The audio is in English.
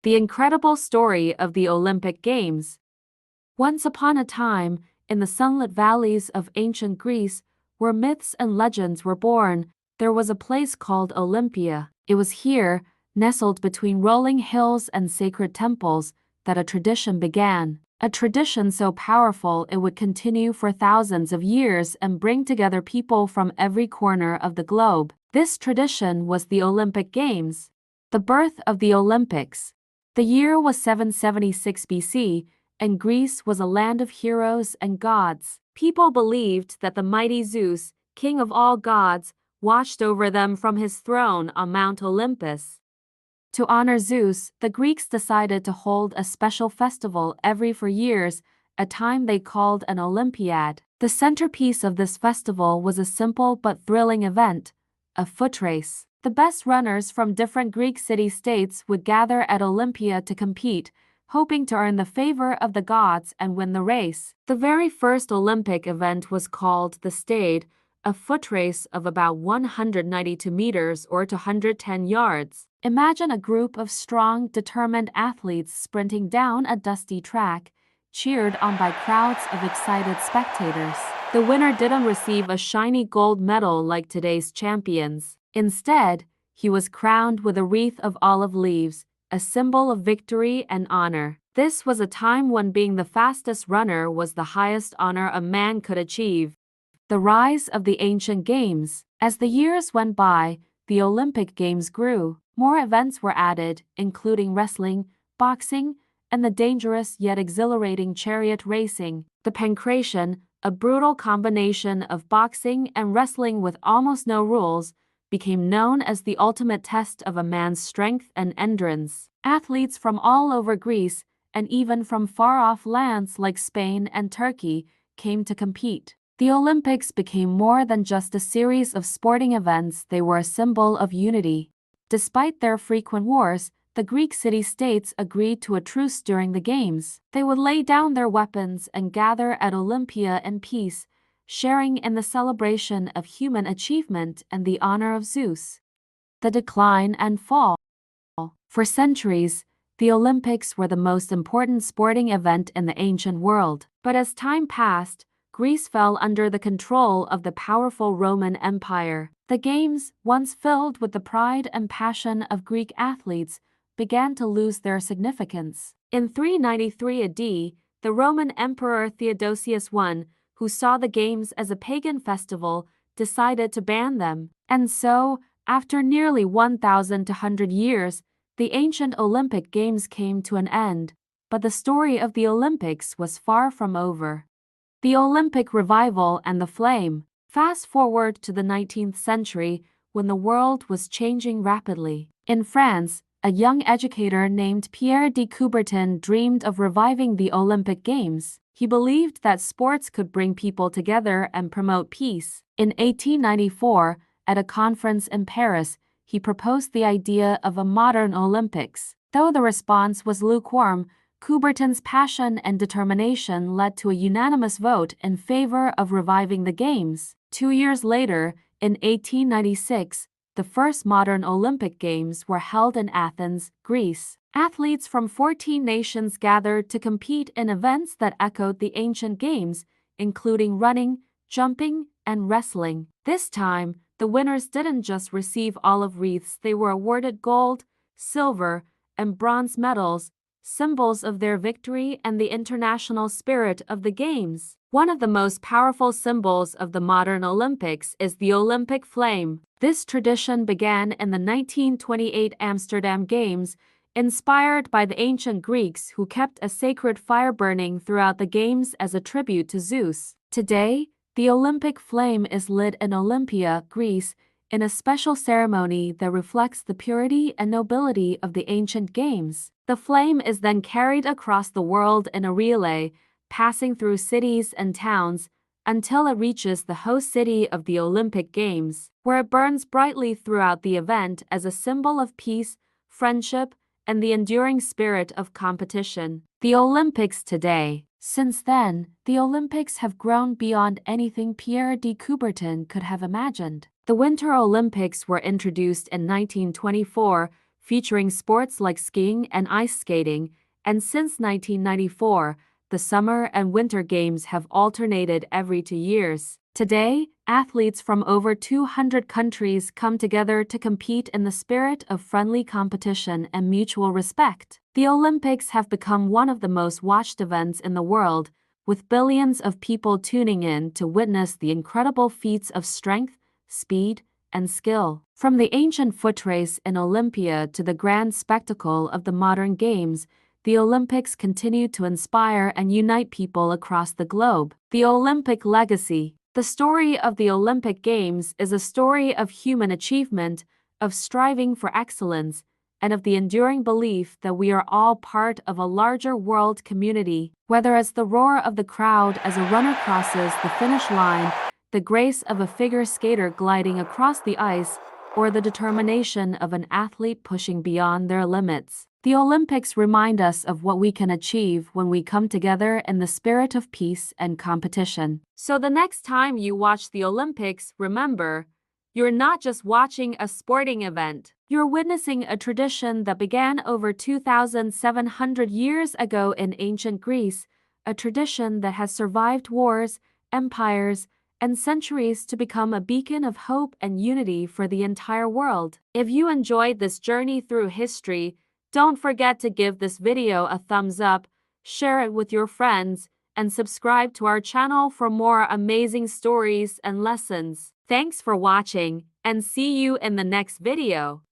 The incredible story of the Olympic Games. Once upon a time, in the sunlit valleys of ancient Greece, where myths and legends were born, there was a place called Olympia. It was here, nestled between rolling hills and sacred temples, that a tradition began. A tradition so powerful it would continue for thousands of years and bring together people from every corner of the globe. This tradition was the Olympic Games. The birth of the Olympics. The year was 776 BC, and Greece was a land of heroes and gods. People believed that the mighty Zeus, king of all gods, watched over them from his throne on Mount Olympus. To honor Zeus, the Greeks decided to hold a special festival every 4 years, a time they called an Olympiad. The centerpiece of this festival was a simple but thrilling event, a foot race. The best runners from different Greek city-states would gather at Olympia to compete, hoping to earn the favor of the gods and win the race. The very first Olympic event was called the Stade, a foot race of about 192 meters or 210 yards. Imagine a group of strong, determined athletes sprinting down a dusty track, cheered on by crowds of excited spectators. The winner didn't receive a shiny gold medal like today's champions. Instead, he was crowned with a wreath of olive leaves, a symbol of victory and honor. This was a time when being the fastest runner was the highest honor a man could achieve. The rise of the ancient games. As the years went by, the Olympic Games grew. More events were added, including wrestling, boxing, and the dangerous yet exhilarating chariot racing. The pankration, a brutal combination of boxing and wrestling with almost no rules, became known as the ultimate test of a man's strength and endurance. Athletes from all over Greece, and even from far-off lands like Spain and Turkey, came to compete. The Olympics became more than just a series of sporting events, they were a symbol of unity. Despite their frequent wars, the Greek city-states agreed to a truce during the Games. They would lay down their weapons and gather at Olympia in peace, sharing in the celebration of human achievement and the honor of Zeus. The decline and fall. For centuries, the Olympics were the most important sporting event in the ancient world. But as time passed, Greece fell under the control of the powerful Roman Empire. The Games, once filled with the pride and passion of Greek athletes, began to lose their significance. In 393 AD, the Roman Emperor Theodosius I, who saw the Games as a pagan festival, decided to ban them. And so, after nearly 1,200 years, the ancient Olympic Games came to an end. But the story of the Olympics was far from over. The Olympic revival and the flame. Fast forward to the 19th century, when the world was changing rapidly. In France, a young educator named Pierre de Coubertin dreamed of reviving the Olympic Games. He believed that sports could bring people together and promote peace. In 1894, at a conference in Paris, he proposed the idea of a modern Olympics. Though the response was lukewarm, Coubertin's passion and determination led to a unanimous vote in favor of reviving the Games. 2 years later, in 1896, the first modern Olympic Games were held in Athens, Greece. Athletes from 14 nations gathered to compete in events that echoed the ancient games, including running, jumping, and wrestling. This time, the winners didn't just receive olive wreaths, they were awarded gold, silver, and bronze medals, symbols of their victory and the international spirit of the Games. One of the most powerful symbols of the modern Olympics is the Olympic flame. This tradition began in the 1928 Amsterdam Games, inspired by the ancient Greeks who kept a sacred fire burning throughout the Games as a tribute to Zeus. Today, the Olympic flame is lit in Olympia, Greece, in a special ceremony that reflects the purity and nobility of the ancient Games. The flame is then carried across the world in a relay, passing through cities and towns, until it reaches the host city of the Olympic Games, where it burns brightly throughout the event as a symbol of peace, friendship, and the enduring spirit of competition. The Olympics today. Since then, the Olympics have grown beyond anything Pierre de Coubertin could have imagined. The Winter Olympics were introduced in 1924, featuring sports like skiing and ice skating, and since 1994, the Summer and Winter Games have alternated every 2 years. Today, athletes from over 200 countries come together to compete in the spirit of friendly competition and mutual respect. The Olympics have become one of the most watched events in the world, with billions of people tuning in to witness the incredible feats of strength, speed, and skill. From the ancient foot race in Olympia to the grand spectacle of the modern games, the Olympics continue to inspire and unite people across the globe. The Olympic legacy. The story of the Olympic Games is a story of human achievement, of striving for excellence, and of the enduring belief that we are all part of a larger world community. Whether it's the roar of the crowd as a runner crosses the finish line, the grace of a figure skater gliding across the ice, or the determination of an athlete pushing beyond their limits, the Olympics remind us of what we can achieve when we come together in the spirit of peace and competition. So the next time you watch the Olympics, remember, you're not just watching a sporting event. You're witnessing a tradition that began over 2,700 years ago in ancient Greece, a tradition that has survived wars, empires, and centuries to become a beacon of hope and unity for the entire world. If you enjoyed this journey through history, don't forget to give this video a thumbs up, share it with your friends, and subscribe to our channel for more amazing stories and lessons. Thanks for watching, and see you in the next video.